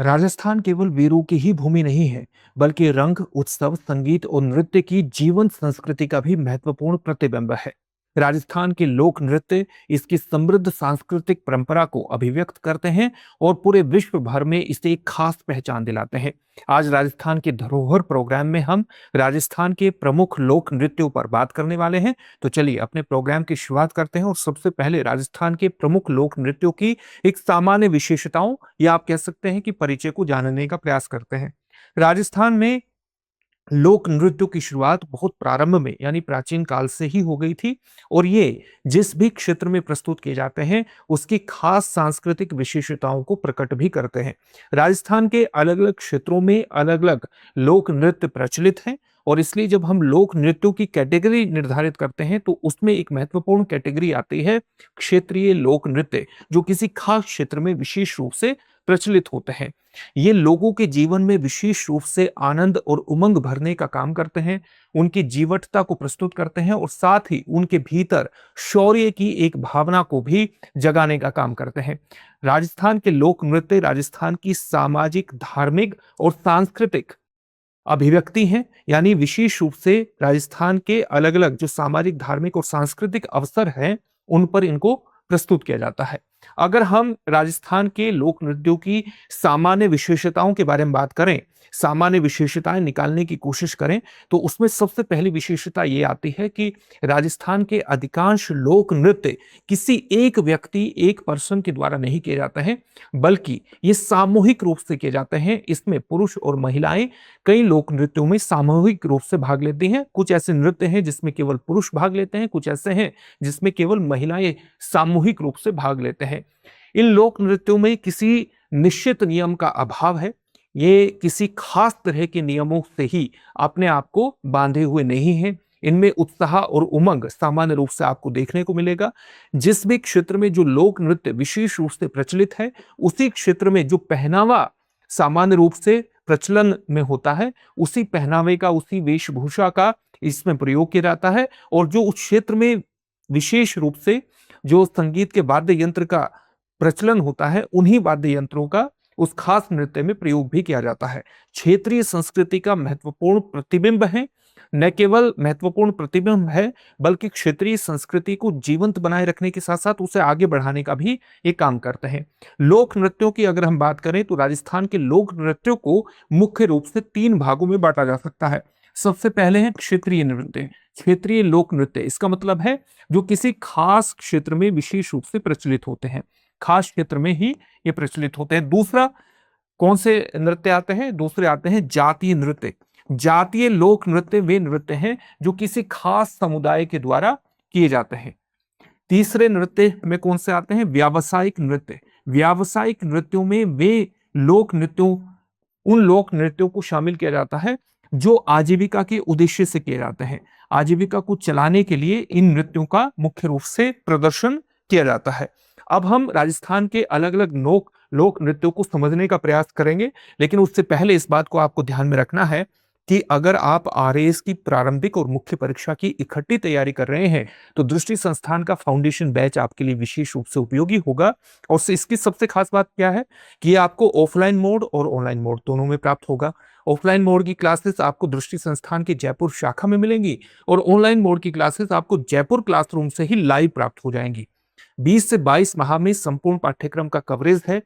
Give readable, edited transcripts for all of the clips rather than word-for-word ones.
राजस्थान केवल वीरों की ही भूमि नहीं है, बल्कि रंग, उत्सव, संगीत और नृत्य की जीवंत संस्कृति का भी महत्वपूर्ण प्रतिबिंब है। राजस्थान के लोक नृत्य इसकी समृद्ध सांस्कृतिक परंपरा को अभिव्यक्त करते हैं और पूरे विश्व भर में इसे एक खास पहचान दिलाते हैं। आज राजस्थान के धरोहर प्रोग्राम में हम राजस्थान के प्रमुख लोक नृत्यों पर बात करने वाले हैं। तो चलिए अपने प्रोग्राम की शुरुआत करते हैं और सबसे पहले राजस्थान के प्रमुख लोक नृत्यों की एक सामान्य विशेषताओं या आप कह सकते हैं कि परिचय को जानने का प्रयास करते हैं। राजस्थान में लोक नृत्यों की शुरुआत बहुत प्रारंभ में यानी प्राचीन काल से ही हो गई थी और ये जिस भी क्षेत्र में प्रस्तुत किए जाते हैं उसकी खास सांस्कृतिक विशेषताओं को प्रकट भी करते हैं। राजस्थान के अलग अलग क्षेत्रों में अलग अलग लोक नृत्य प्रचलित हैं और इसलिए जब हम लोक नृत्यों की कैटेगरी निर्धारित करते हैं तो उसमें एक महत्वपूर्ण कैटेगरी आती है क्षेत्रीय लोक नृत्य, जो किसी खास क्षेत्र में विशेष रूप से प्रचलित होते हैं। ये लोगों के जीवन में विशेष रूप से आनंद और उमंग भरने का काम करते हैं, उनकी जीवटता को प्रस्तुत करते हैं और साथ ही उनके भीतर शौर्य की एक भावना को भी जगाने का काम करते हैं। राजस्थान के लोक नृत्य राजस्थान की सामाजिक, धार्मिक और सांस्कृतिक अभिव्यक्ति हैं, यानी विशेष रूप से राजस्थान के अलग अलग जो सामाजिक, धार्मिक और सांस्कृतिक अवसर हैं उन पर इनको प्रस्तुत किया जाता है। अगर हम राजस्थान के लोक नृत्यों की सामान्य विशेषताओं के बारे में बात करें, सामान्य विशेषताएं निकालने की कोशिश करें, तो उसमें सबसे पहली विशेषता ये आती है कि राजस्थान के अधिकांश लोक नृत्य किसी एक व्यक्ति, एक पर्सन के द्वारा नहीं किए जाते हैं, बल्कि ये सामूहिक रूप से किए जाते हैं। इसमें पुरुष और महिलाएं कई लोक नृत्यों में सामूहिक रूप से भाग लेती हैं। कुछ ऐसे नृत्य हैं जिसमें केवल पुरुष भाग लेते हैं, कुछ ऐसे हैं जिसमें केवल महिलाएं सामूहिक रूप से भाग लेते हैं। इन लोक नृत्यों में किसी निश्चित नियम का अभाव है। ये किसी खास तरह के नियमों से ही अपने आप को बांधे हुए नहीं हैं। इनमें उत्साह और उमंग सामान्य रूप से आपको देखने को मिलेगा। जिस भी क्षेत्र में जो लोक नृत्य विशेष रूप से प्रचलित है, उसी क्षेत्र में जो पहनावा सामान्य रूप से प्रचलन में होता है, उसी पहनावे का, उसी वेशभूषा का इसमें प्रयोग किया जाता है। और जो उस क्षेत्र में विशेष रूप से जो संगीत के वाद्य यंत्र का प्रचलन होता है, उन्हीं वाद्य यंत्रों का उस खास नृत्य में प्रयोग भी किया जाता है। क्षेत्रीय संस्कृति का महत्वपूर्ण प्रतिबिंब है, न केवल महत्वपूर्ण प्रतिबिंब है बल्कि क्षेत्रीय संस्कृति को जीवंत बनाए रखने के साथ साथ उसे आगे बढ़ाने का भी ये काम करते हैं। लोक नृत्यों की अगर हम बात करें तो राजस्थान के लोक नृत्यों को मुख्य रूप से 3 भागों में बांटा जा सकता है। सबसे पहले है क्षेत्रीय नृत्य। क्षेत्रीय लोक नृत्य इसका मतलब है जो किसी खास क्षेत्र में विशेष रूप से प्रचलित होते हैं, खास क्षेत्र में ही ये प्रचलित होते हैं। दूसरा कौन से नृत्य आते हैं? दूसरे आते हैं जातीय नृत्य। जातीय लोक नृत्य वे नृत्य हैं जो किसी खास समुदाय के द्वारा किए जाते हैं। तीसरे नृत्य में कौन से आते हैं? व्यावसायिक नृत्य। व्यावसायिक नृत्यों में वे लोक नृत्यों उन लोक नृत्यों को शामिल किया जाता है जो आजीविका के उद्देश्य से किए जाते हैं। आजीविका को चलाने के लिए इन नृत्यों का मुख्य रूप से प्रदर्शन किया जाता है। अब हम राजस्थान के अलग अलग लोक नृत्यों को समझने का प्रयास करेंगे, लेकिन उससे पहले इस बात को आपको ध्यान में रखना है कि अगर आप आरएएस की प्रारंभिक और मुख्य परीक्षा की इकट्ठी तैयारी कर रहे हैं तो दृष्टि संस्थान का फाउंडेशन बैच आपके लिए विशेष रूप से उपयोगी होगा। और इसकी सबसे खास बात क्या है कि ये आपको ऑफलाइन मोड और ऑनलाइन मोड दोनों में प्राप्त होगा। ऑफलाइन मोड की क्लासेस आपको दृष्टि संस्थान की जयपुर शाखा में मिलेंगी और ऑनलाइन मोड की क्लासेस आपको जयपुर क्लासरूम से ही लाइव प्राप्त हो जाएंगी। 20 से 22 माह में संपूर्ण पाठ्यक्रम का कवरेज है।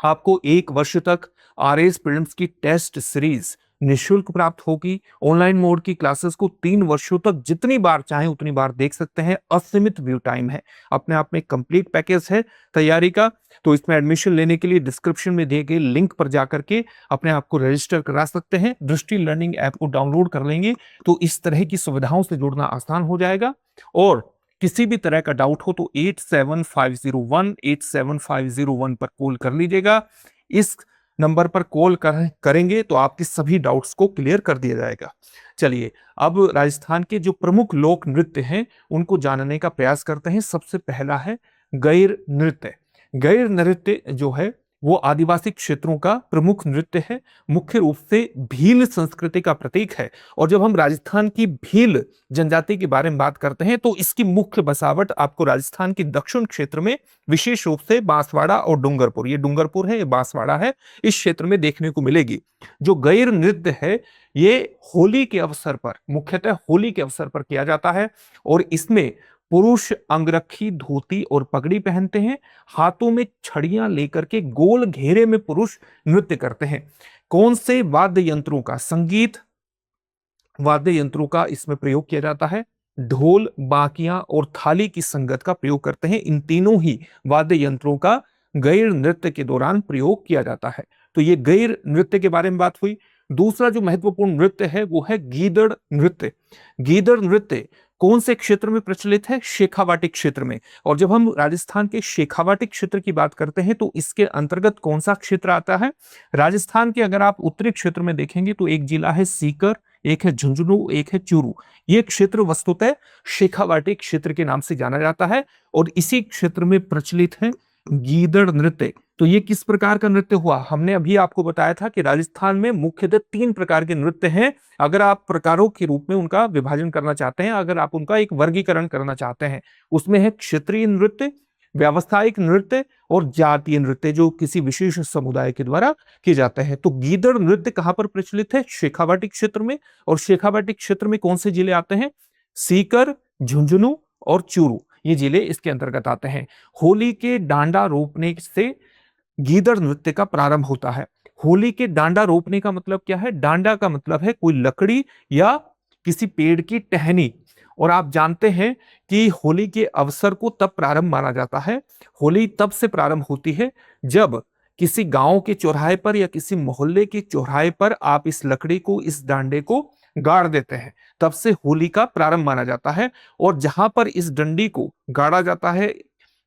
आपको 1 वर्ष तक आरएएस प्रीलिम्स की टेस्ट सीरीज निःशुल्क प्राप्त होगी। ऑनलाइन मोड की क्लासेस को 3 वर्षों तक जितनी बार चाहें उतनी बार देख सकते हैं। असीमित व्यू टाइम है, अपने आप में कंप्लीट पैकेज है तैयारी का। तो इसमें एडमिशन लेने के लिए डिस्क्रिप्शन में दिए गए लिंक पर जाकर के अपने आप को रजिस्टर करा सकते हैं। दृष्टि लर्निंग ऐप को डाउनलोड कर लेंगे तो इस तरह की सुविधाओं से जुड़ना आसान हो जाएगा। और किसी भी तरह का डाउट हो तो 8750187501 पर कॉल कर लीजिएगा। इस नंबर पर कॉल करेंगे तो आपके सभी डाउट्स को क्लियर कर दिया जाएगा। चलिए अब राजस्थान के जो प्रमुख लोक नृत्य हैं उनको जानने का प्रयास करते हैं। सबसे पहला है गैर नृत्य। गैर नृत्य जो है वो आदिवासी क्षेत्रों का प्रमुख नृत्य है, मुख्य रूप से भील संस्कृति का प्रतीक है। और जब हम राजस्थान की भील जनजाति के बारे में बात करते हैं तो इसकी मुख्य बसावट आपको राजस्थान के दक्षिण क्षेत्र में विशेष रूप से बांसवाड़ा और डूंगरपुर, ये डूंगरपुर है, ये बांसवाड़ा है, इस क्षेत्र में देखने को मिलेगी। जो गैर नृत्य है ये होली के अवसर पर, मुख्यतः होली के अवसर पर किया जाता है और इसमें पुरुष अंगरखी, धोती और पगड़ी पहनते हैं। हाथों में छड़ियां लेकर के गोल घेरे में पुरुष नृत्य करते हैं। कौन से वाद्य यंत्रों का, संगीत वाद्य यंत्रों का इसमें प्रयोग किया जाता है? ढोल, बाकियां और थाली की संगत का प्रयोग करते हैं। इन तीनों ही वाद्य यंत्रों का गैर नृत्य के दौरान प्रयोग किया जाता है। तो ये गैर नृत्य के बारे में बात हुई। दूसरा जो महत्वपूर्ण नृत्य है वो है गीदड़ नृत्य। गीदड़ नृत्य कौन से क्षेत्र में प्रचलित है? शेखावाटी क्षेत्र में। और जब हम राजस्थान के शेखावाटी क्षेत्र की बात करते हैं तो इसके अंतर्गत कौन सा क्षेत्र आता है? राजस्थान के अगर आप उत्तरी क्षेत्र में देखेंगे तो एक जिला है सीकर, एक है झुंझुनू, एक है चूरू। ये क्षेत्र वस्तुतः शेखावाटी क्षेत्र के नाम से जाना जाता है और इसी क्षेत्र में प्रचलित है गीदड़ नृत्य। तो ये किस प्रकार का नृत्य हुआ? हमने अभी आपको बताया था कि राजस्थान में मुख्यतः 3 प्रकार के नृत्य हैं। अगर आप प्रकारों के रूप में उनका विभाजन करना चाहते हैं, अगर आप उनका एक वर्गीकरण करना चाहते हैं, उसमें है क्षेत्रीय नृत्य, व्यावसायिक नृत्य और जातीय नृत्य, जो किसी विशेष समुदाय के द्वारा किए जाते हैं। तो गीदड़ नृत्य कहां पर प्रचलित है? शेखावाटी क्षेत्र में। और शेखावाटी क्षेत्र में कौन से जिले आते हैं? सीकर, झुंझुनू और चूरू, ये जिले इसके अंतर्गत आते हैं। होली के डांडा रोपने से गीदड़ नृत्य का प्रारंभ होता है। होली के डांडा रोपने का मतलब क्या है? डांडा का मतलब है कोई लकड़ी या किसी पेड़ की टहनी। और आप जानते हैं कि होली के अवसर को तब प्रारंभ माना जाता है, होली तब से प्रारंभ होती है जब किसी गांव के चौराहे पर या किसी मोहल्ले के चौराहे पर आप इस लकड़ी को, इस डांडे को गाड़ देते हैं, तब से होली का प्रारंभ माना जाता है। और जहां पर इस डंडी को गाड़ा जाता है,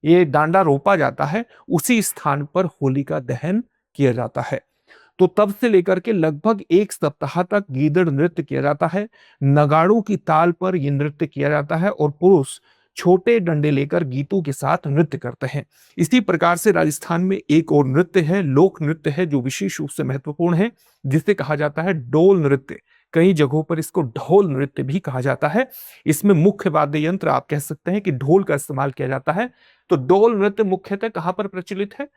ये डांडा रोपा जाता है, उसी स्थान पर होली का दहन किया जाता है। तो तब से लेकर के लगभग 1 सप्ताह तक गीदड़ नृत्य किया जाता है। नगाड़ों की ताल पर यह नृत्य किया जाता है और पुरुष छोटे डंडे लेकर गीतों के साथ नृत्य करते हैं। इसी प्रकार से राजस्थान में एक और नृत्य है, लोक नृत्य है, जो विशेष रूप से महत्वपूर्ण है, जिसे कहा जाता है डोल नृत्य। कई जगहों पर इसको ढोल नृत्य भी कहा जाता है। इसमें मुख्य वाद्य यंत्र आप कह सकते हैं कि ढोल का इस्तेमाल किया जाता है। तो डोल नृत्य मुख्यतः कहां पर प्रचलित है?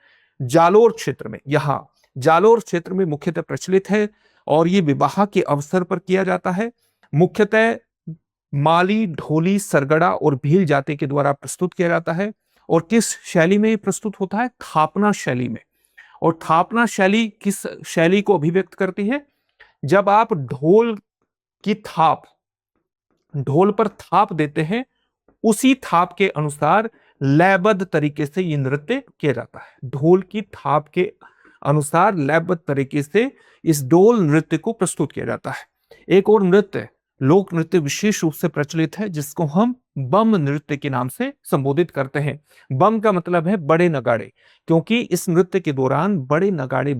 जालोर क्षेत्र में। यहाँ जालोर क्षेत्र में मुख्यतः प्रचलित है और ये विवाह के अवसर पर किया जाता है। मुख्यतः माली, ढोली, सरगड़ा और भील जाति के द्वारा प्रस्तुत किया जाता है। और किस शैली में प्रस्तुत होता है? थापना शैली में। और थापना शैली किस शैली को अभिव्यक्त करती है? जब आप ढोल की थाप, ढोल पर थाप देते हैं, उसी थाप के अनुसार लयबद्ध तरीके से ये नृत्य किया जाता है। ढोल की थाप के अनुसार लयबद्ध तरीके से इस डोल नृत्य को प्रस्तुत किया जाता है। एक और नृत्य, लोक नृत्य विशेष रूप से प्रचलित है, जिसको हम बम नृत्य के नाम से संबोधित करते हैं। बम का मतलब है बड़े नगाड़े, क्योंकि इस नृत्य के दौरान बड़े नगाड़े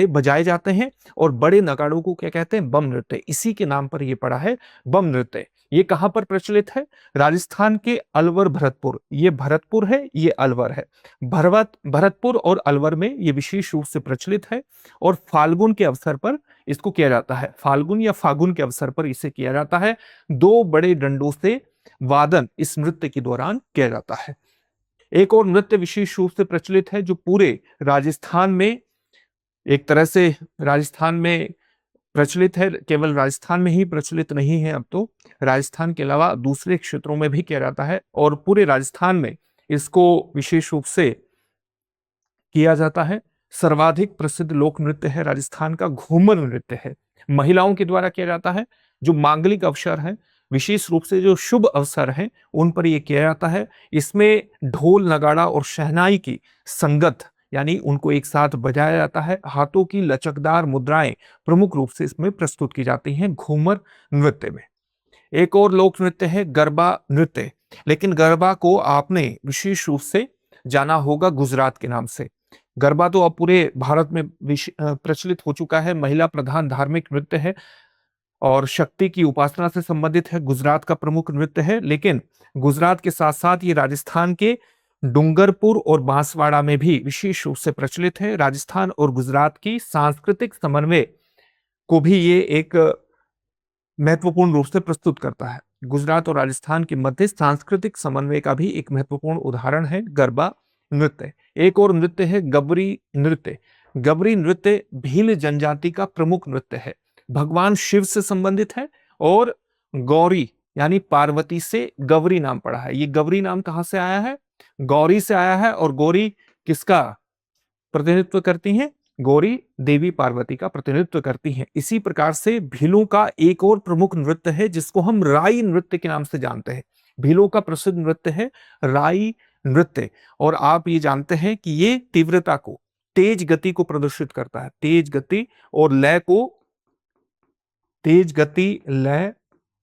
बजाए जाते हैं और बड़े नगाड़ों को क्या कहते हैं? बम नृत्य। इसी के नाम पर यह पड़ा है बम नृत्य। ये कहां पर प्रचलित है? राजस्थान के अलवर, भरतपुर, ये भरतपुर है, ये अलवर है। भरतपुर और अलवर में ये विशेष रूप से प्रचलित है और फाल्गुन के अवसर पर इसको किया जाता है। फाल्गुन या फागुन के अवसर पर इसे किया जाता है। 2 बड़े डंडों से वादन इस नृत्य के दौरान किया जाता है। एक और नृत्य विशेष रूप से प्रचलित है जो पूरे राजस्थान में, एक तरह से राजस्थान में प्रचलित है, केवल राजस्थान में ही प्रचलित नहीं है, अब तो राजस्थान के अलावा दूसरे क्षेत्रों में भी किया जाता है और पूरे राजस्थान में इसको विशेष रूप से किया जाता है। सर्वाधिक प्रसिद्ध लोक नृत्य है राजस्थान का घूमर नृत्य है। महिलाओं के द्वारा किया जाता है। जो मांगलिक अवसर है, विशेष रूप से जो शुभ अवसर है, उन पर यह किया जाता है। इसमें ढोल, नगाड़ा और शहनाई की संगत, यानी उनको एक साथ बजाया जाता है। हाथों की लचकदार मुद्राएं प्रमुख रूप से इसमें प्रस्तुत की जाती हैं घूमर नृत्य में। एक और लोक नृत्य है गरबा नृत्य, लेकिन गरबा को आपने विशेष रूप से जाना होगा गुजरात के नाम से। गरबा तो अब पूरे भारत में प्रचलित हो चुका है। महिला प्रधान धार्मिक नृत्य है और शक्ति की उपासना से संबंधित है। गुजरात का प्रमुख नृत्य है, लेकिन गुजरात के साथ साथ ये राजस्थान के डूंगरपुर और बांसवाड़ा में भी विशेष रूप से प्रचलित है। राजस्थान और गुजरात की सांस्कृतिक समन्वय को भी ये एक महत्वपूर्ण रूप से प्रस्तुत करता है। गुजरात और राजस्थान के मध्य सांस्कृतिक समन्वय का भी एक महत्वपूर्ण उदाहरण है गरबा नृत्य। एक और नृत्य है गबरी नृत्य। गबरी नृत्य भील जनजाति का प्रमुख नृत्य है। भगवान शिव से संबंधित है और गौरी यानी पार्वती से गौरी नाम पड़ा है। ये गौरी नाम कहां से आया है? गौरी से आया है। और गौरी किसका प्रतिनिधित्व करती हैं? गौरी देवी पार्वती का प्रतिनिधित्व करती हैं। इसी प्रकार से भीलों का एक और प्रमुख नृत्य है जिसको हम राई नृत्य के नाम से जानते हैं। भीलों का प्रसिद्ध नृत्य है राई नृत्य। और आप ये जानते हैं कि ये तीव्रता को, तेज गति को प्रदर्शित करता है। तेज गति और लय को, तेज गति, लय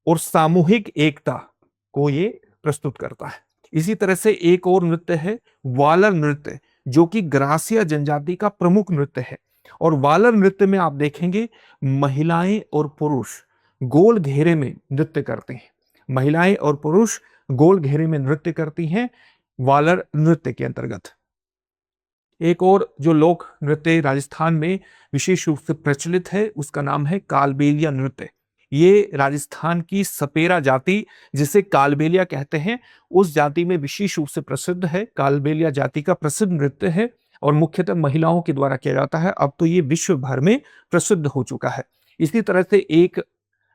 और सामूहिक एकता को ये प्रस्तुत करता है। इसी तरह से एक और नृत्य है वालर नृत्य, जो कि ग्रासिया जनजाति का प्रमुख नृत्य है। और वालर नृत्य में आप देखेंगे महिलाएं और पुरुष गोल घेरे में नृत्य करते हैं। महिलाएं और पुरुष गोल घेरे में नृत्य करती हैं वालर नृत्य के अंतर्गत। एक और जो लोक नृत्य राजस्थान में विशेष रूप से प्रचलित है उसका नाम है कालबेलिया नृत्य। ये राजस्थान की सपेरा जाति, जिसे कालबेलिया कहते हैं, उस जाति में विशेष रूप से प्रसिद्ध है। कालबेलिया जाति का प्रसिद्ध नृत्य है और मुख्यतः महिलाओं के द्वारा किया जाता है। अब तो ये विश्व भर में प्रसिद्ध हो चुका है। इसी तरह से एक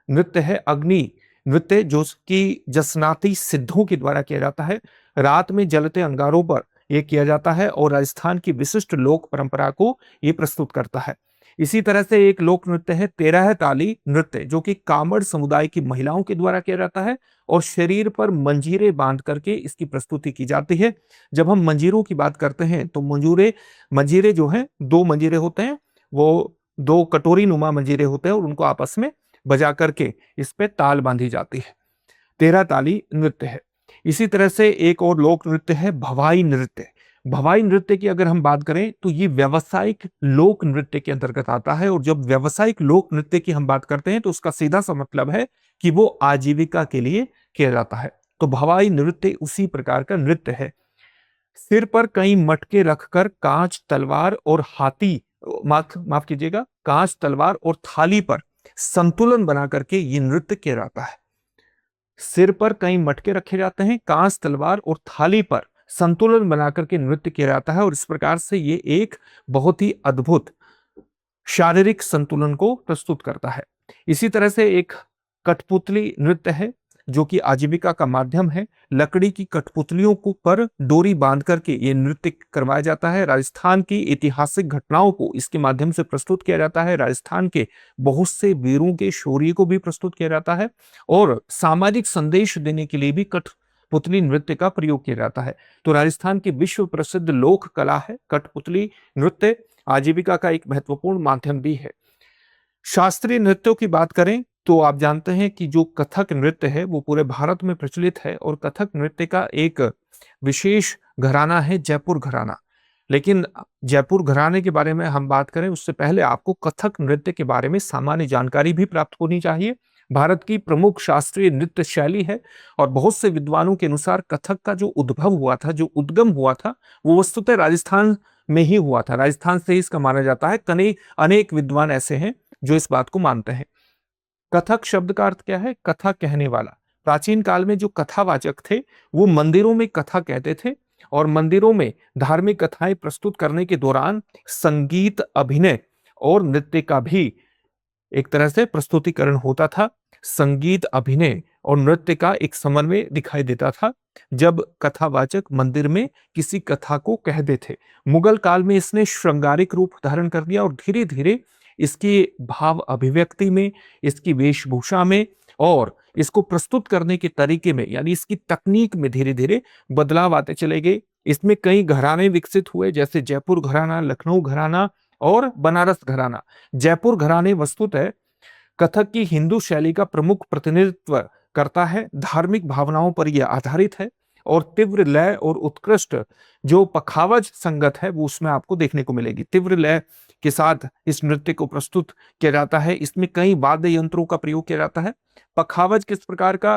नृत्य है अग्नि नृत्य, जो कि जसनाती सिद्धों के द्वारा किया जाता है। रात में जलते अंगारों पर यह किया जाता है और राजस्थान की विशिष्ट लोक परंपरा को यह प्रस्तुत करता है। इसी तरह से एक लोक नृत्य है तेरह ताली नृत्य, जो कि कामड़ समुदाय की महिलाओं के द्वारा किया जाता है और शरीर पर मंजीरे बांध करके इसकी प्रस्तुति की जाती है। जब हम मंजीरों की बात करते हैं तो मंजीरे जो हैं, दो मंजीरे होते हैं, वो दो कटोरी नुमा मंजीरे होते हैं और उनको आपस में बजा करके इस पे ताल बांधी जाती है। तेरह ताली नृत्य है। इसी तरह से एक और लोक नृत्य है भवाई नृत्य। भवाई नृत्य की अगर हम बात करें तो ये व्यावसायिक लोक नृत्य के अंतर्गत आता है। और जब व्यावसायिक लोक नृत्य की हम बात करते हैं तो उसका सीधा सा मतलब है कि वो आजीविका के लिए किया जाता है। तो भवाई नृत्य उसी प्रकार का नृत्य है। सिर पर कई मटके रखकर कांच, तलवार और हाथी, माफ कीजिएगा, कांच, तलवार और थाली पर संतुलन बना करके ये नृत्य किया जाता है। सिर पर कई मटके रखे जाते हैं, कांच, तलवार और थाली पर संतुलन बनाकर के नृत्य किया जाता है और इस प्रकार से ये एक बहुत ही अद्भुत शारीरिक संतुलन को प्रस्तुत करता है। इसी तरह से एक कठपुतली नृत्य है, जो कि आजीविका का माध्यम है। लकड़ी की कठपुतलियों को पर डोरी बांध करके ये नृत्य करवाया जाता है। राजस्थान की ऐतिहासिक घटनाओं को इसके माध्यम से प्रस्तुत किया जाता है। राजस्थान के बहुत से वीरों के शौर्य को भी प्रस्तुत किया जाता है और सामाजिक संदेश देने के लिए भी कठपुतली नृत्य का प्रयोग किया जाता है। तो राजस्थान की विश्व प्रसिद्ध लोक कला है कठपुतली नृत्य। आजीविका का एक महत्वपूर्ण माध्यम भी है। शास्त्रीय नृत्यों की बात करें तो आप जानते हैं कि जो कथक नृत्य है वो पूरे भारत में प्रचलित है और कथक नृत्य का एक विशेष घराना है जयपुर घराना। लेकिन जयपुर घराने के बारे में हम बात करें उससे पहले आपको कथक नृत्य के बारे में सामान्य जानकारी भी प्राप्त होनी चाहिए। भारत की प्रमुख शास्त्रीय नृत्य शैली है और बहुत से विद्वानों के अनुसार कथक का जो उद्भव हुआ था, जो उद्गम हुआ था, वो वस्तुतः राजस्थान में ही हुआ था। राजस्थान से ही इसका माना जाता है। अनेक विद्वान ऐसे हैं जो इस बात को मानते हैं। कथक शब्द का अर्थ क्या है? कथा कहने वाला। प्राचीन काल में जो कथावाचक थे वो मंदिरों में कथा कहते थे और मंदिरों में धार्मिक कथाएं प्रस्तुत करने के दौरान संगीत, अभिनय और नृत्य का भी एक तरह से प्रस्तुतिकरण होता था। संगीत, अभिनय और नृत्य का एक समन्वय दिखाई देता था जब कथावाचक मंदिर में किसी कथा को कहते थे। मुगल काल में इसने श्रृंगारिक रूप धारण कर दिया और धीरे धीरे इसकी भाव अभिव्यक्ति में, इसकी वेशभूषा में और इसको प्रस्तुत करने के तरीके में, यानी इसकी तकनीक में धीरे धीरे बदलाव आते चले गए। इसमें कई घराने विकसित हुए, जैसे जयपुर घराना, लखनऊ घराना और बनारस घराना। जयपुर घराने वस्तुतः कथक की हिंदू शैली का प्रमुख प्रतिनिधित्व करता है। धार्मिक भावनाओं पर यह आधारित है और तीव्र लय और उत्कृष्ट जो पखावज संगत है वो उसमें आपको देखने को मिलेगी। तीव्र लय के साथ इस नृत्य को प्रस्तुत किया जाता है। इसमें कई वाद्य यंत्रों का प्रयोग किया जाता है। पखावज किस प्रकार का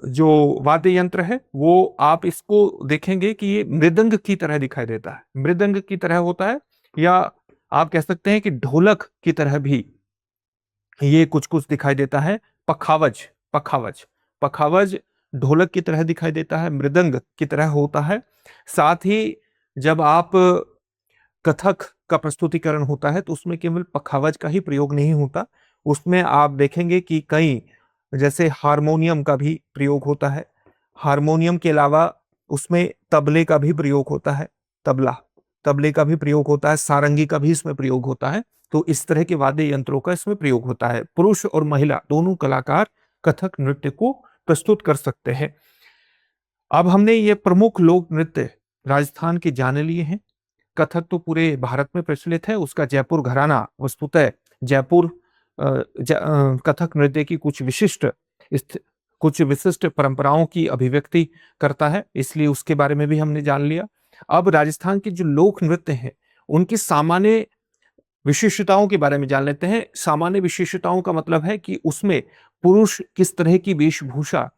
जो वाद्य यंत्र है वो आप इसको देखेंगे कि ये मृदंग की तरह दिखाई देता है, मृदंग की तरह होता है, या आप कह सकते हैं कि ढोलक की तरह भी ये कुछ-कुछ दिखाई देता है। पखावज, पखावज, पखावज ढोलक की तरह दिखाई देता है, मृदंग की तरह होता है। साथ ही जब आप कथक का प्रस्तुतिकरण होता है तो उसमें केवल पखावज का ही प्रयोग नहीं होता। उसमें आप देखेंगे कि कई जैसे हारमोनियम का भी प्रयोग होता है। हारमोनियम के अलावा उसमें तबले का भी प्रयोग होता है, तबला, तबले का भी प्रयोग होता है, सारंगी का भी इसमें प्रयोग होता है। तो इस तरह के वाद्य यंत्रों का इसमें प्रयोग होता है। पुरुष और महिला दोनों कलाकार कथक नृत्य को प्रस्तुत कर सकते हैं। अब हमने ये प्रमुख लोक नृत्य राजस्थान के जान लिए हैं। कथक तो पूरे भारत में प्रचलित है, उसका जयपुर घराना वस्तुतः जयपुर कथक नृत्य की कुछ विशिष्ट परंपराओं की अभिव्यक्ति करता है, इसलिए उसके बारे में भी हमने जान लिया। अब राजस्थान के जो लोक नृत्य हैं, उनकी सामान्य विशेषताओं के बारे में जान लेते हैं। सामान्य विशेषताओं का मतलब है कि उसमें पुरुष किस तरह की वेशभूषा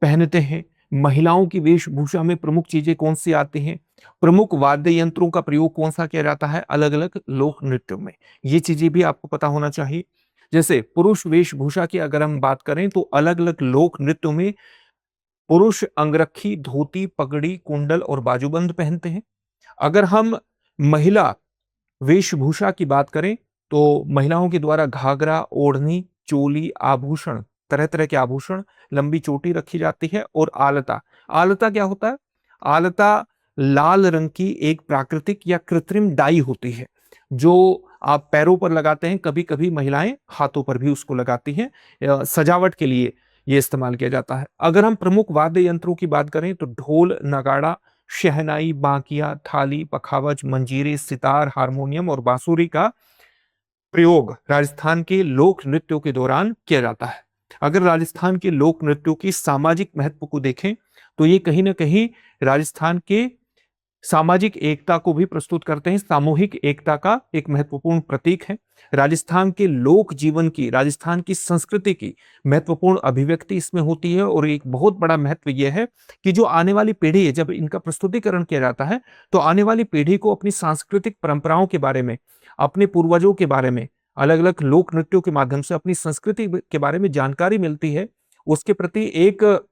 पहनते हैं, महिलाओं की वेशभूषा में प्रमुख चीजें कौन-सी आती हैं, प्रमुख वाद्य यंत्रों का प्रयोग कौन-सा किया जाता है अलग-अलग लोक नृत्यों में। ये चीजें भी आपको पता होना चाहिए। जैसे पुरुष वेशभूषा की अगर हम बात करें तो अलग-अलग लोक नृत्यों में पुरुष अंगरखी, धोती, पगड़ी, कुंडल और बाजूबंद पहनते हैं। अगर हम महिला वेशभूषा की बात करें तो महिलाओं के द्वारा घाघरा, ओढ़नी, चोली, आभूषण, तरह-तरह के आभूषण, लंबी चोटी रखी जाती है और आलता। आलता क्या होता है? आलता लाल रंग की एक प्राकृतिक या कृत्रिम डाई होती है, जो आप पैरों पर लगाते हैं, कभी-कभी महिलाएं हाथों पर भी उसको लगाती हैं। सजावट के लिए ये इस्तेमाल किया जाता है। अगर हम प्रमुख वाद्य यंत्रों की बात करें तो ढोल, नगाड़ा, शहनाई, बांकिया, थाली, पखावज, मंजीरे, सितार, हारमोनियम और बांसुरी का प्रयोग राजस्थान के लोक नृत्यों के दौरान किया जाता है। अगर राजस्थान के लोक नृत्यों की सामाजिक महत्व को देखें तो ये कहीं न कहीं राजस्थान के सामाजिक एकता को भी प्रस्तुत करते हैं, सामूहिक एकता का एक महत्वपूर्ण प्रतीक है। राजस्थान के लोक जीवन की, राजस्थान की संस्कृति की महत्वपूर्ण अभिव्यक्ति इसमें होती है और एक बहुत बड़ा महत्व यह है कि जो आने वाली पीढ़ी है, जब इनका प्रस्तुतिकरण किया जाता है, तो आने वाली पीढ़ी को अपनी सांस्कृतिक परंपराओं के बारे में, अपने पूर्वजों के बारे में, अलग-अलग लोक नृत्यों के माध्यम से अपनी संस्कृति के बारे में जानकारी मिलती है। उसके प्रति एक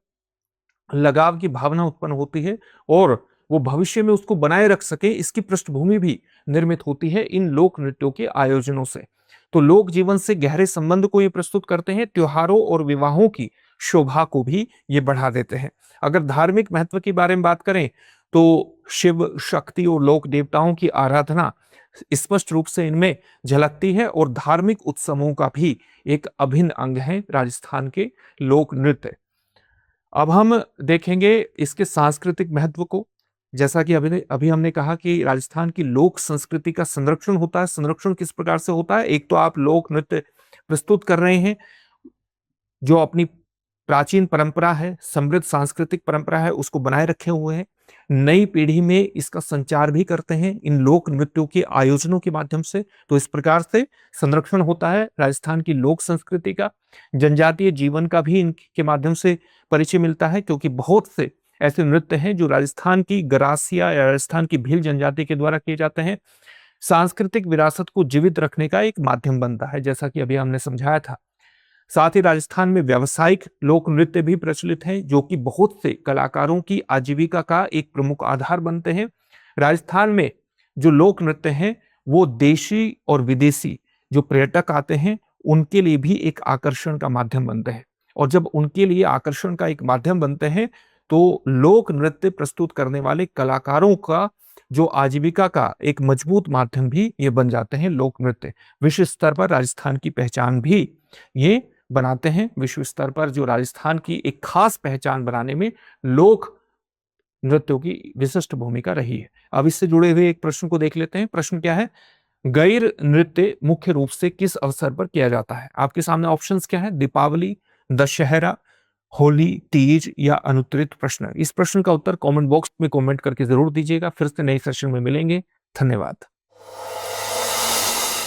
लगाव की भावना उत्पन्न होती है और वो भविष्य में उसको बनाए रख सके, इसकी पृष्ठभूमि भी निर्मित होती है इन लोक नृत्यों के आयोजनों से। तो लोक जीवन से गहरे संबंध को ये प्रस्तुत करते हैं, त्योहारों और विवाहों की शोभा को भी ये बढ़ा देते हैं। अगर धार्मिक महत्व के बारे में बात करें तो शिव, शक्ति और लोक देवताओं की आराधना स्पष्ट रूप से इनमें झलकती है और धार्मिक उत्सवों का भी एक अभिन्न अंग है राजस्थान के लोक नृत्य। अब हम देखेंगे इसके सांस्कृतिक महत्व को। जैसा कि अभी हमने कहा कि राजस्थान की लोक संस्कृति का संरक्षण होता है। संरक्षण किस प्रकार से होता है? एक तो आप लोक नृत्य प्रस्तुत कर रहे हैं, जो अपनी प्राचीन परंपरा है, समृद्ध सांस्कृतिक परंपरा है, उसको बनाए रखे हुए हैं। नई पीढ़ी में इसका संचार भी करते हैं इन लोक नृत्यों के आयोजनों के माध्यम से। तो इस प्रकार से संरक्षण होता है राजस्थान की लोक संस्कृति का। जनजातीय जीवन का भी इनके माध्यम से परिचय मिलता है, क्योंकि बहुत से ऐसे नृत्य हैं जो राजस्थान की गरासिया या राजस्थान की भील जनजाति के द्वारा किए जाते हैं। सांस्कृतिक विरासत को जीवित रखने का एक माध्यम बनता है, जैसा कि अभी हमने समझाया था। साथ ही राजस्थान में व्यावसायिक लोक नृत्य भी प्रचलित हैं, जो कि बहुत से कलाकारों की आजीविका का एक प्रमुख आधार बनते हैं। राजस्थान में जो लोक नृत्य हैं, वो देशी और विदेशी जो पर्यटक आते हैं, उनके लिए भी एक आकर्षण का माध्यम बनते हैं। और जब उनके लिए आकर्षण का एक माध्यम बनते हैं, तो लोक नृत्य प्रस्तुत करने वाले कलाकारों का जो आजीविका का एक मजबूत माध्यम भी ये बन जाते हैं लोक नृत्य। विश्व स्तर पर राजस्थान की पहचान भी ये बनाते हैं। विश्व स्तर पर जो राजस्थान की एक खास पहचान बनाने में लोक नृत्यों की विशिष्ट भूमिका रही है। अब इससे जुड़े हुए एक प्रश्न को देख लेते हैं। प्रश्न क्या है? गैर नृत्य मुख्य रूप से किस अवसर पर किया जाता है? आपके सामने ऑप्शंस क्या है? दीपावली, दशहरा, होली, तीज या अनुत्तरित प्रश्न। इस प्रश्न का उत्तर कमेंट बॉक्स में कमेंट करके जरूर दीजिएगा। फिर से नए सेशन में मिलेंगे। धन्यवाद।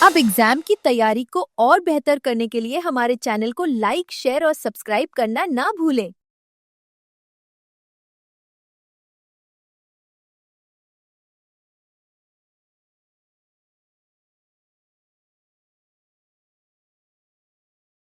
अब एग्जाम की तैयारी को और बेहतर करने के लिए हमारे चैनल को लाइक, शेयर और सब्सक्राइब करना ना भूलें।